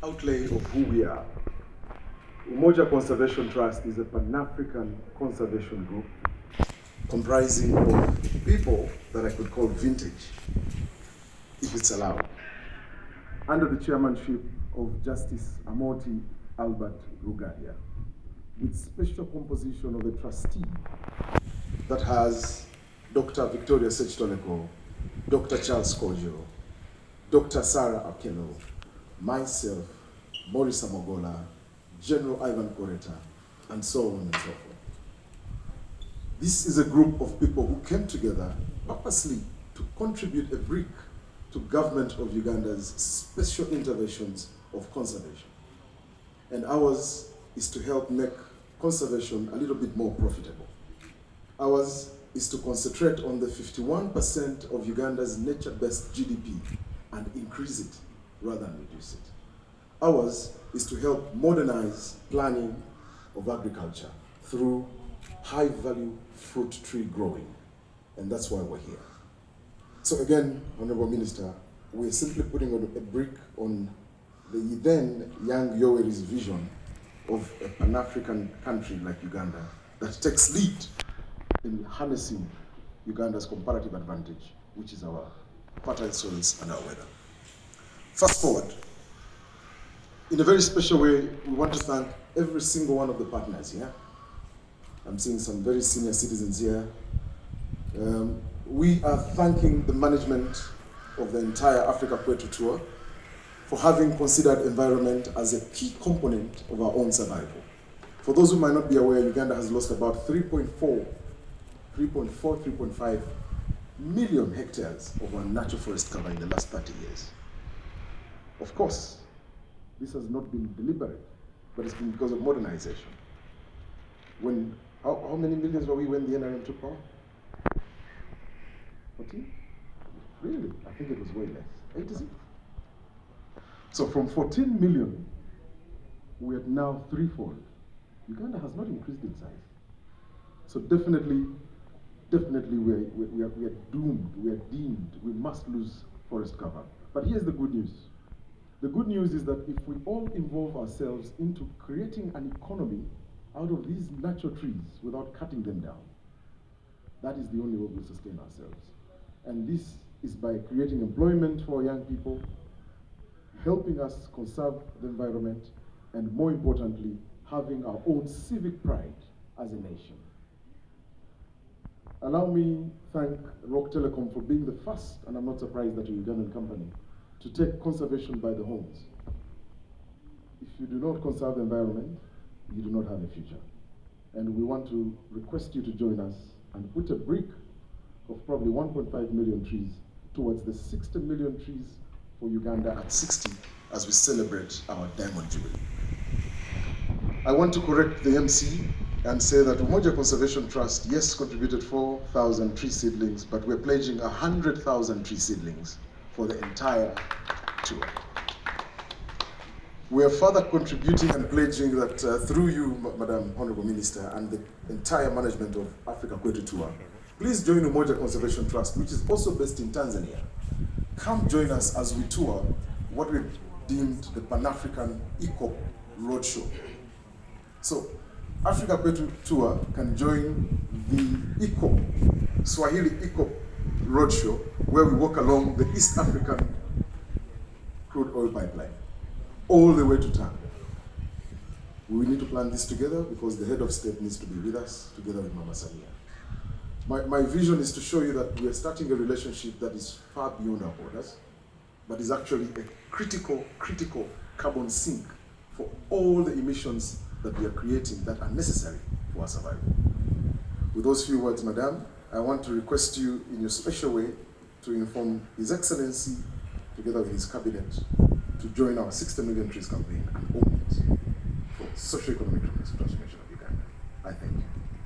outlay of who we are. Umoja Conservation Trust is a Pan-African conservation group comprising of people that I could call vintage, if it's allowed, under the chairmanship of Justice Amoti Albert Rugadia, with special composition of a trustee that has Dr. Victoria Sechtoneko, Dr. Charles Kojo, Dr. Sarah Akelo, myself, Maurice Amogola, General Ivan Koreta, and so on and so forth. This is a group of people who came together purposely to contribute a brick to government of Uganda's special interventions of conservation. And ours is to help make conservation a little bit more profitable. Ours is to concentrate on the 51% of Uganda's nature-based GDP and increase it rather than reduce it. Ours is to help modernize planning of agriculture through high-value fruit tree growing, and that's why we're here. So again, Honorable Minister, we're simply putting on a brick on the then young Yoweri's vision of a Pan-African country like Uganda that takes lead in harnessing Uganda's comparative advantage, which is our fertile soils and our weather. Fast forward, in a very special way, we want to thank every single one of the partners here. I'm seeing some very senior citizens here. We are thanking the management of the entire Africa Kwetu Tour for having considered environment as a key component of our own survival. For those who might not be aware, Uganda has lost about 3.5 million hectares of our natural forest cover in the last 30 years. Of course, this has not been deliberate, but it's been because of modernization. How many millions were we when the NRM took power? 14? Really? I think it was way less. 8 is it? So from 14 million, we are now threefold. Uganda has not increased in size. So definitely we are doomed, we are deemed, we must lose forest cover. But here's the good news. The good news is that if we all involve ourselves into creating an economy out of these natural trees without cutting them down, that is the only way we'll sustain ourselves. And this is by creating employment for young people, helping us conserve the environment, and more importantly, having our own civic pride as a nation. Allow me thank Rock Telecom for being the first, and I'm not surprised that you're a Ugandan company, to take conservation by the horns. If you do not conserve the environment, you do not have a future. And we want to request you to join us and put a brick of probably 1.5 million trees towards the 60 million trees for Uganda at 60 as we celebrate our Diamond Jubilee. I want to correct the MC and say that Umoja Conservation Trust, yes, contributed 4,000 tree seedlings, but we're pledging 100,000 tree seedlings for the entire tour. We are further contributing and pledging that through you, Madam Honorable Minister, and the entire management of Africa Kwetu Tour, please join Umoja Conservation Trust, which is also based in Tanzania. Come join us as we tour what we've deemed the Pan-African Eco Roadshow. So, Africa Kwetu Tour can join the Swahili Eco Roadshow, where we walk along the East African crude oil pipeline, all the way to Tanga. We need to plan this together because the head of state needs to be with us, together with Mama Samia. My vision is to show you that we are starting a relationship that is far beyond our borders, but is actually a critical carbon sink for all the emissions that we are creating that are necessary for our survival. With those few words, Madam, I want to request you in your special way to inform His Excellency, together with his cabinet, to join our 60 million trees campaign and own it for socio-economic transformation.